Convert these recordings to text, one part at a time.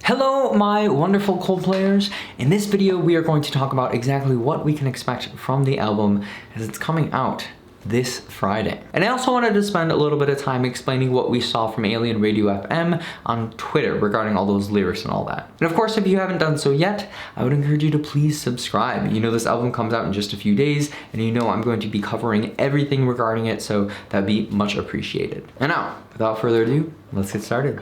Hello my wonderful Coldplayers. In this video we are going to talk about exactly what we can expect from the album as it's coming out this Friday. And I also wanted to spend a little bit of time explaining what we saw from Alien Radio FM on Twitter regarding all those lyrics and all that. And of course, if you haven't done so yet, I would encourage you to please subscribe. You know this album comes out in just a few days, and you know I'm going to be covering everything regarding it, so that'd be much appreciated. And now, without further ado, let's get started.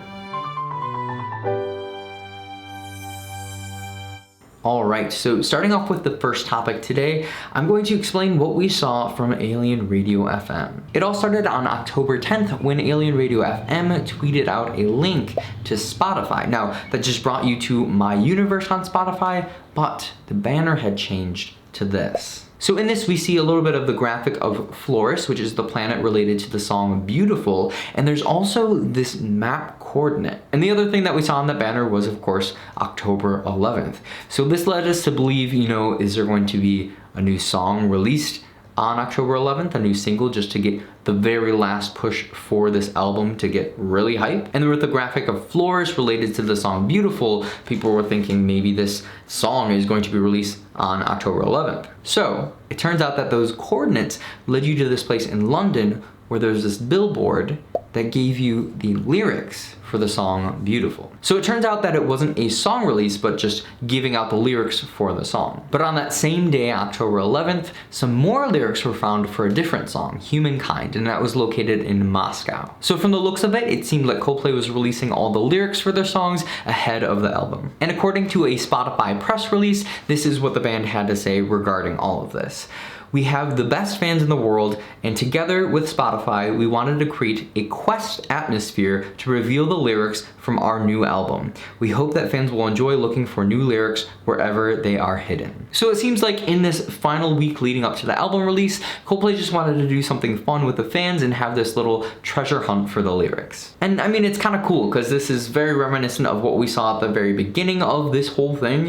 Alright, so starting off with the first topic today, I'm going to explain what we saw from Alien Radio FM. It all started on October 10th when Alien Radio FM tweeted out a link to Spotify. Now, that just brought you to My Universe on Spotify, but the banner had changed to this. So in this, we see a little bit of the graphic of Flores, which is the planet related to the song Biutyful, and there's also this map coordinate. And the other thing that we saw on the banner was, of course, October 11th. So this led us to believe, is there going to be a new song released on October 11th, a new single, just to get the very last push for this album to get really hype. And with the graphic of Flores related to the song Biutyful, people were thinking maybe this song is going to be released on October 11th. So it turns out that those coordinates led you to this place in London where there's this billboard that gave you the lyrics for the song Biutyful. So it turns out that it wasn't a song release, but just giving out the lyrics for the song. But on that same day, October 11th, some more lyrics were found for a different song, Humankind, and that was located in Moscow. So from the looks of it, it seemed like Coldplay was releasing all the lyrics for their songs ahead of the album. And according to a Spotify press release, this is what the band had to say regarding all of this. We have the best fans in the world, and together with Spotify, we wanted to create a quest atmosphere to reveal the lyrics from our new album. We hope that fans will enjoy looking for new lyrics wherever they are hidden. So it seems like in this final week leading up to the album release, Coldplay just wanted to do something fun with the fans and have this little treasure hunt for the lyrics. And I mean, it's kind of cool because this is very reminiscent of what we saw at the very beginning of this whole thing.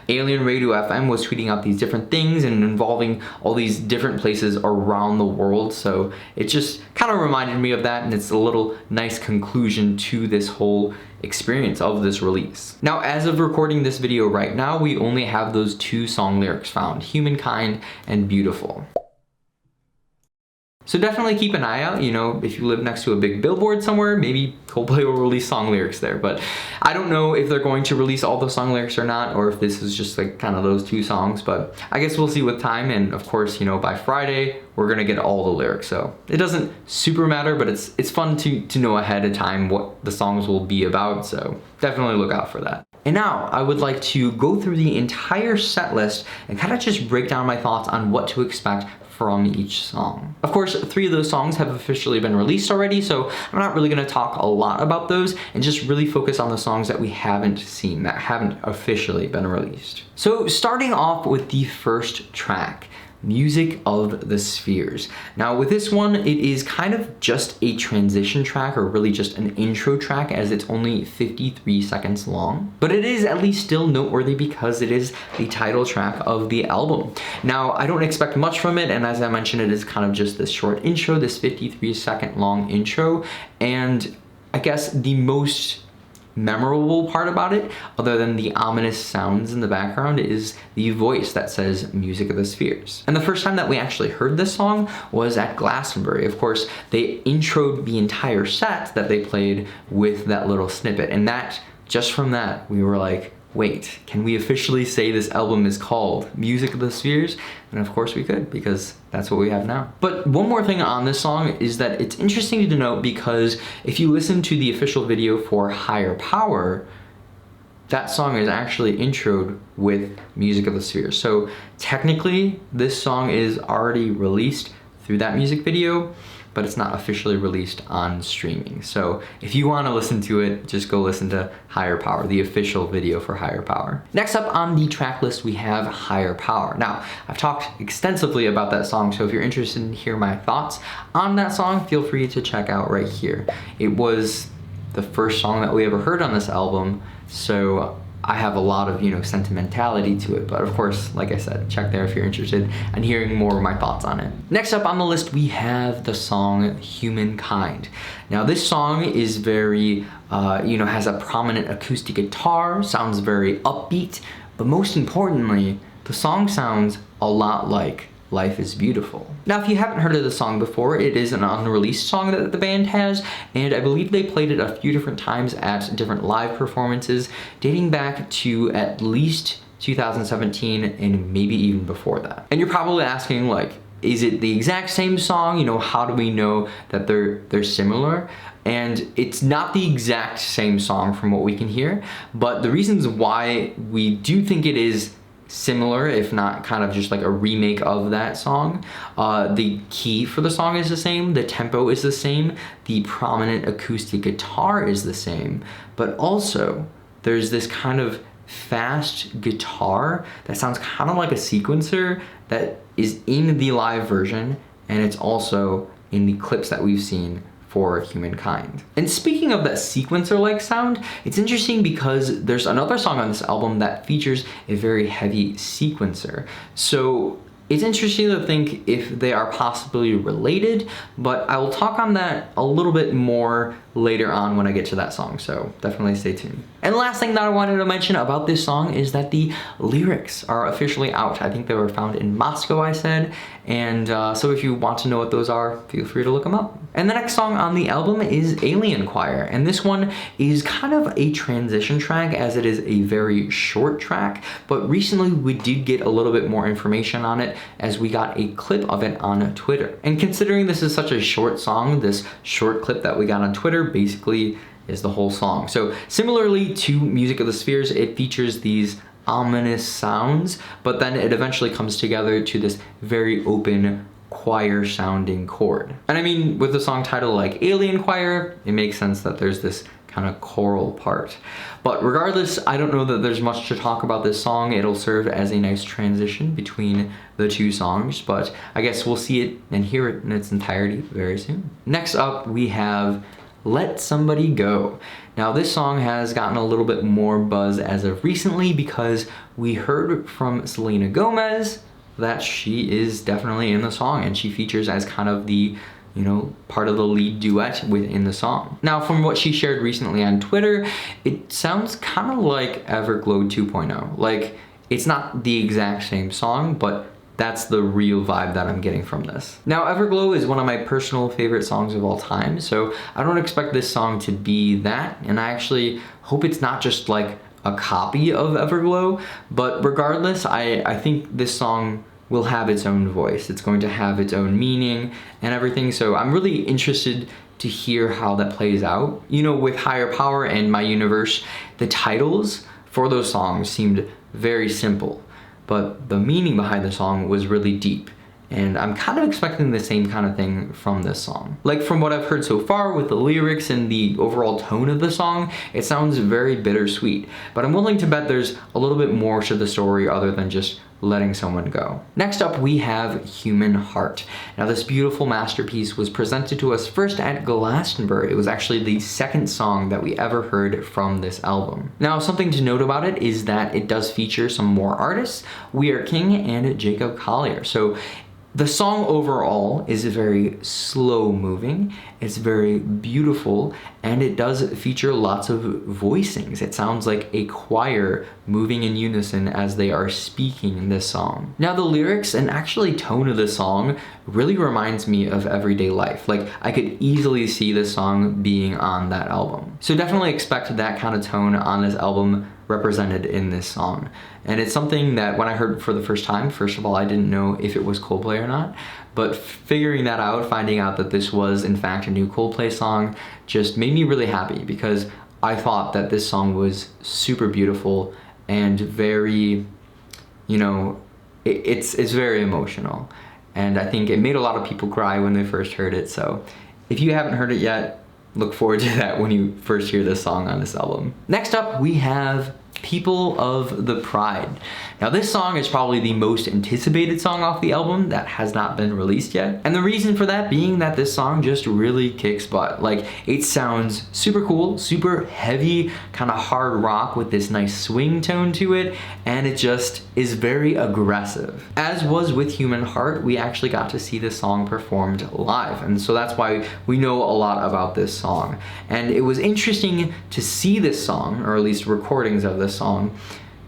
Alien Radio FM was tweeting out these different things and involving all these different places around the world, so it just kind of reminded me of that, and it's a little nice conclusion to this whole experience of this release. Now, as of recording this video right now, we only have those two song lyrics found, Humankind and Biutyful. So definitely keep an eye out, if you live next to a big billboard somewhere, maybe Coldplay will release song lyrics there, but I don't know if they're going to release all the song lyrics or not, or if this is just like kind of those two songs, but I guess we'll see with time, and of course, by Friday, we're gonna get all the lyrics, so it doesn't super matter, but it's fun to know ahead of time what the songs will be about, so definitely look out for that. And now I would like to go through the entire set list and kind of just break down my thoughts on what to expect from each song. Of course, 3 of those songs have officially been released already, so I'm not really gonna talk a lot about those and just really focus on the songs that we haven't seen, that haven't officially been released. So starting off with the first track, Music of the Spheres. Now with this one, it is kind of just a transition track, or really just an intro track, as it's only 53 seconds long. But it is at least still noteworthy because it is the title track of the album. Now I don't expect much from it, and as I mentioned, it is kind of just this short intro, this 53-second long intro, and I guess the most memorable part about it, other than the ominous sounds in the background, is the voice that says Music of the Spheres. And the first time that we actually heard this song was at Glastonbury. Of course, they introed the entire set that they played with that little snippet, and that, just from that, we were like, wait, can we officially say this album is called Music of the Spheres? And of course we could, because that's what we have now. But one more thing on this song is that it's interesting to note, because if you listen to the official video for Higher Power, that song is actually introed with Music of the Spheres. So technically, this song is already released through that music video, but it's not officially released on streaming. So if you want to listen to it, just go listen to Higher Power, the official video for Higher Power. Next up on the track list, we have Higher Power. Now, I've talked extensively about that song, so if you're interested in hearing my thoughts on that song, feel free to check out right here. It was the first song that we ever heard on this album, so I have a lot of, sentimentality to it. But of course, like I said, check there if you're interested in hearing more of my thoughts on it. Next up on the list, we have the song Humankind. Now this song is very, has a prominent acoustic guitar, sounds very upbeat, but most importantly, the song sounds a lot like Life is Beautiful. Now, if you haven't heard of the song before, it is an unreleased song that the band has, and I believe they played it a few different times at different live performances, dating back to at least 2017 and maybe even before that. And you're probably asking, like, is it the exact same song? How do we know that they're similar? And it's not the exact same song from what we can hear, but the reasons why we do think it is similar, if not kind of just like a remake of that song. The key for the song is the same, the tempo is the same, the prominent acoustic guitar is the same, but also there's this kind of fast guitar that sounds kind of like a sequencer that is in the live version, and it's also in the clips that we've seen for Humankind. And speaking of that sequencer-like sound, it's interesting because there's another song on this album that features a very heavy sequencer. So it's interesting to think if they are possibly related, but I will talk on that a little bit more later on when I get to that song, so definitely stay tuned. And the last thing that I wanted to mention about this song is that the lyrics are officially out. I think they were found in Moscow, I said, and so if you want to know what those are, feel free to look them up. And the next song on the album is Alien Choir, and this one is kind of a transition track as it is a very short track, but recently we did get a little bit more information on it as we got a clip of it on Twitter. And considering this is such a short song, this short clip that we got on Twitter basically is the whole song. So similarly to Music of the Spheres, it features these ominous sounds, but then it eventually comes together to this very open choir sounding chord. And I mean, with the song title like Alien Choir, it makes sense that there's this kind of choral part. But regardless, I don't know that there's much to talk about this song. It'll serve as a nice transition between the two songs, but I guess we'll see it and hear it in its entirety very soon. Next up, we have Let Somebody Go. Now this song has gotten a little bit more buzz as of recently because we heard from Selena Gomez that she is definitely in the song and she features as kind of the part of the lead duet within the song. Now, from what she shared recently on Twitter, it sounds kind of like Everglow 2.0. Like, it's not the exact same song, but that's the real vibe that I'm getting from this. Now, Everglow is one of my personal favorite songs of all time, so I don't expect this song to be that, and I actually hope it's not just like a copy of Everglow, but regardless, I think this song will have its own voice. It's going to have its own meaning and everything, so I'm really interested to hear how that plays out. With Higher Power and My Universe, the titles for those songs seemed very simple, but the meaning behind the song was really deep. And I'm kind of expecting the same kind of thing from this song. Like, from what I've heard so far with the lyrics and the overall tone of the song, it sounds very bittersweet. But I'm willing to bet there's a little bit more to the story other than just letting someone go. Next up, we have Human Heart. Now, this beautiful masterpiece was presented to us first at Glastonbury. It was actually the second song that we ever heard from this album. Now, something to note about it is that it does feature some more artists, We Are King and Jacob Collier. So the song overall is very slow moving, it's very beautiful, and it does feature lots of voicings. It sounds like a choir moving in unison as they are speaking in this song. Now the lyrics and actually tone of the song really reminds me of everyday life. Like, I could easily see this song being on that album. So definitely expect that kind of tone on this album represented in this song. And it's something that when I heard for the first time, first of all, I didn't know if it was Coldplay or not, but figuring that out, finding out that this was in fact a new Coldplay song, just made me really happy because I thought that this song was super beautiful and very, it's very emotional. And I think it made a lot of people cry when they first heard it. So if you haven't heard it yet, look forward to that when you first hear this song on this album. Next up, we have People of the Pride. Now this song is probably the most anticipated song off the album that has not been released yet. And the reason for that being that this song just really kicks butt. Like, it sounds super cool, super heavy, kind of hard rock with this nice swing tone to it, and it just is very aggressive. As was with Human Heart, we actually got to see this song performed live, and so that's why we know a lot about this song. And it was interesting to see this song, or at least recordings of this song,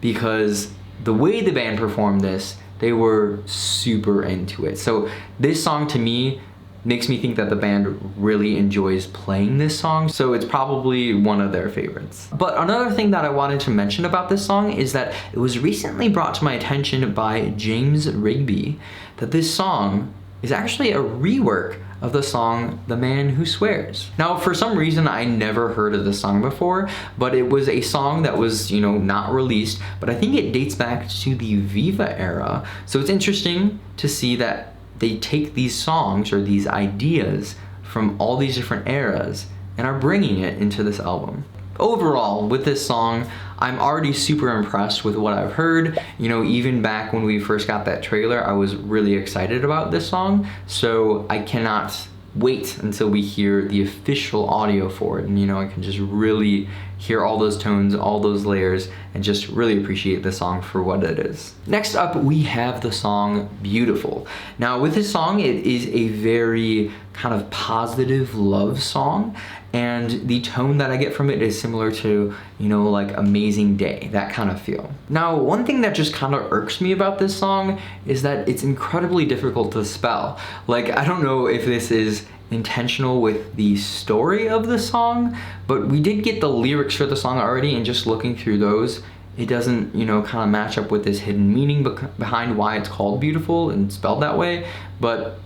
because the way the band performed this, they were super into it. So this song to me makes me think that the band really enjoys playing this song, so it's probably one of their favorites. But another thing that I wanted to mention about this song is that it was recently brought to my attention by James Rigby that this song is actually a rework of the song The Man Who Swears. Now, for some reason, I never heard of this song before, but it was a song that was, not released, but I think it dates back to the Viva era. So it's interesting to see that they take these songs or these ideas from all these different eras and are bringing it into this album. Overall, with this song, I'm already super impressed with what I've heard. Even back when we first got that trailer, I was really excited about this song. So I cannot wait until we hear the official audio for it. And I can just really hear all those tones, all those layers, and just really appreciate the song for what it is. Next up, we have the song Biutyful. Now with this song, it is a very kind of positive love song, and the tone that I get from it is similar to, like Amazing Day, that kind of feel. Now, one thing that just kind of irks me about this song is that it's incredibly difficult to spell. Like, I don't know if this is intentional with the story of the song, but we did get the lyrics for the song already, and just looking through those, it doesn't, kind of match up with this hidden meaning behind why it's called Biutyful and spelled that way. But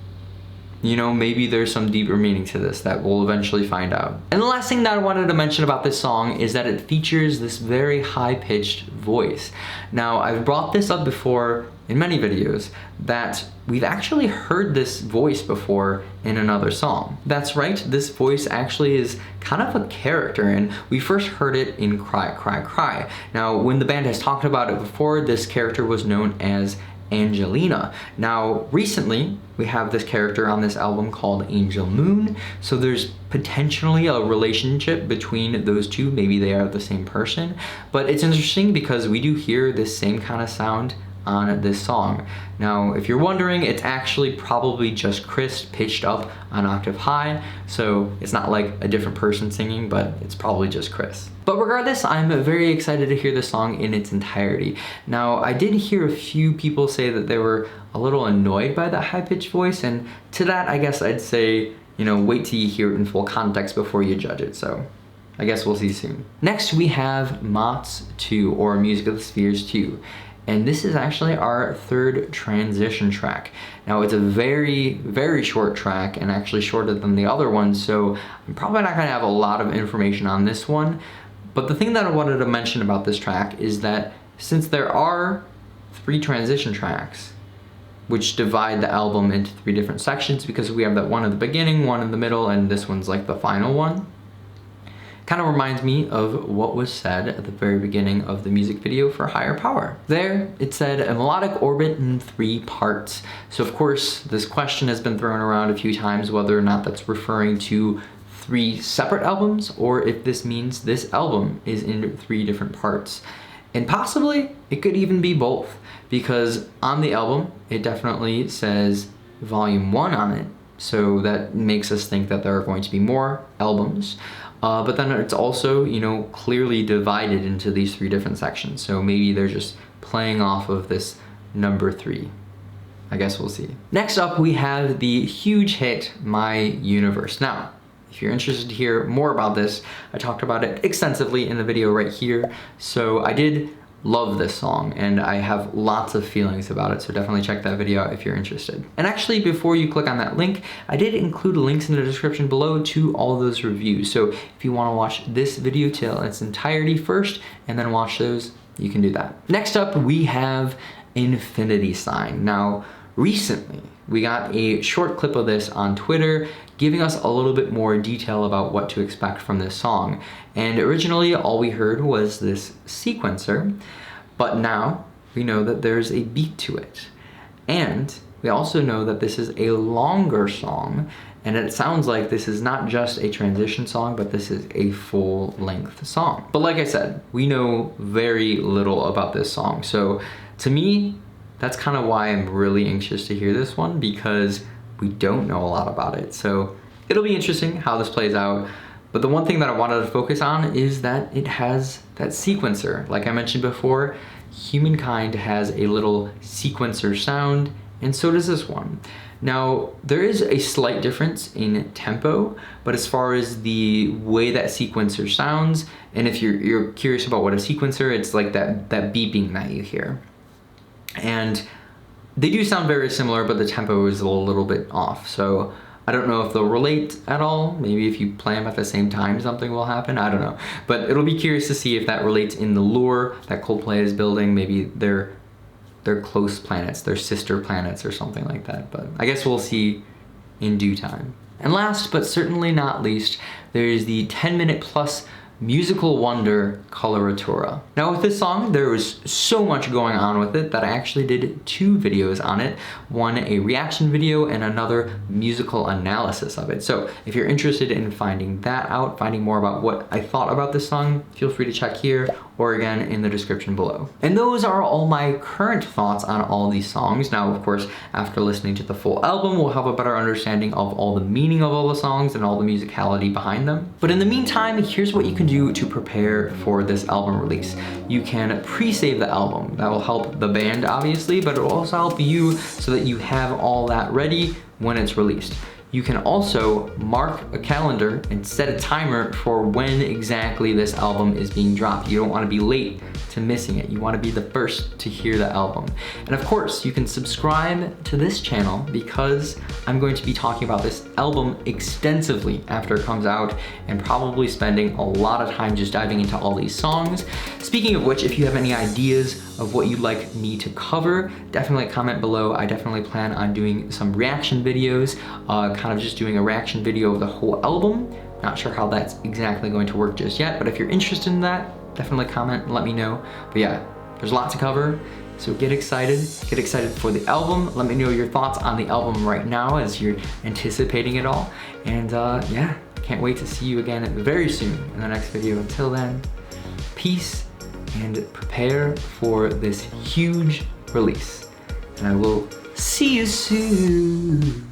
maybe there's some deeper meaning to this that we'll eventually find out. And the last thing that I wanted to mention about this song is that it features this very high-pitched voice. Now, I've brought this up before in many videos that we've actually heard this voice before in another song. That's right, this voice actually is kind of a character, and we first heard it in Cry, Cry, Cry. Now, when the band has talked about it before, this character was known as Angelina. Now, recently, we have this character on this album called Angel Moon, so there's potentially a relationship between those two. Maybe they are the same person, but it's interesting because we do hear this same kind of sound on this song. Now, if you're wondering, it's actually probably just Chris pitched up an octave high, so it's not like a different person singing, but it's probably just Chris. But regardless, I'm very excited to hear the song in its entirety. Now, I did hear a few people say that they were a little annoyed by that high-pitched voice, and to that, I guess I'd say, wait till you hear it in full context before you judge it, so I guess we'll see soon. Next, we have MOTS 2, or Music of the Spheres 2. And this is actually our third transition track. Now, it's a very, very short track, and actually shorter than the other one, so I'm probably not gonna have a lot of information on this one. But the thing that I wanted to mention about this track is that since there are 3 transition tracks, which divide the album into 3 different sections, because we have that one at the beginning, one in the middle, and this one's like the final one, kind of reminds me of what was said at the very beginning of the music video for Higher Power. There, it said a melodic orbit in 3 parts. So of course, this question has been thrown around a few times, whether or not that's referring to 3 separate albums, or if this means this album is in 3 different parts. And possibly, it could even be both, because on the album, it definitely says Volume 1 on it, so that makes us think that there are going to be more albums. But then it's also, clearly divided into these 3 different sections. So maybe they're just playing off of this number 3. I guess we'll see. Next up, we have the huge hit, My Universe. Now, if you're interested to hear more about this, I talked about it extensively in the video right here. So I did love this song, and I have lots of feelings about it, so definitely check that video out if you're interested. And actually, before you click on that link, I did include links in the description below to all those reviews. So if you want to watch this video till its entirety first, and then watch those, you can do that. Next up, we have Infinity Sign. Now, recently, we got a short clip of this on Twitter giving us a little bit more detail about what to expect from this song. And originally all we heard was this sequencer, but now we know that there's a beat to it. And we also know that this is a longer song, and it sounds like this is not just a transition song, but this is a full-length song. But like I said, we know very little about this song. So to me, that's kind of why I'm really anxious to hear this one, because we don't know a lot about it. So it'll be interesting how this plays out. But the one thing that I wanted to focus on is that it has that sequencer. Like I mentioned before, Humankind has a little sequencer sound, and so does this one. Now, there is a slight difference in tempo, but as far as the way that sequencer sounds, and if you're curious about what a sequencer, it's like that beeping that you hear. And they do sound very similar, but the tempo is a little bit off. So I don't know if they'll relate at all. Maybe if you play them at the same time, something will happen. I don't know. But it'll be curious to see if that relates in the lore that Coldplay is building. Maybe they're close planets, they're sister planets or something like that. But I guess we'll see in due time. And last, but certainly not least, there's the 10-minute plus musical wonder Coloratura. Now with this song, there was so much going on with it that I actually did 2 videos on it. One a reaction video and another musical analysis of it. So if you're interested in finding that out, finding more about what I thought about this song, feel free to check here or again in the description below. And those are all my current thoughts on all these songs. Now, of course, after listening to the full album, we'll have a better understanding of all the meaning of all the songs and all the musicality behind them. But in the meantime, here's what you can do to prepare for this album release. You can pre-save the album. That will help the band, obviously, but it will also help you so that you have all that ready when it's released. You can also mark a calendar and set a timer for when exactly this album is being dropped. You don't want to be late to missing it. You want to be the first to hear the album. And of course, you can subscribe to this channel because I'm going to be talking about this album extensively after it comes out and probably spending a lot of time just diving into all these songs. Speaking of which, if you have any ideas of what you'd like me to cover, definitely comment below. I definitely plan on doing some reaction videos, kind of just doing a reaction video of the whole album. Not sure how that's exactly going to work just yet, but if you're interested in that, definitely comment and let me know. But yeah, there's a lot to cover, so get excited for the album. Let me know your thoughts on the album right now as you're anticipating it all. And yeah, can't wait to see you again very soon in the next video. Until then, peace and prepare for this huge release. And I will see you soon.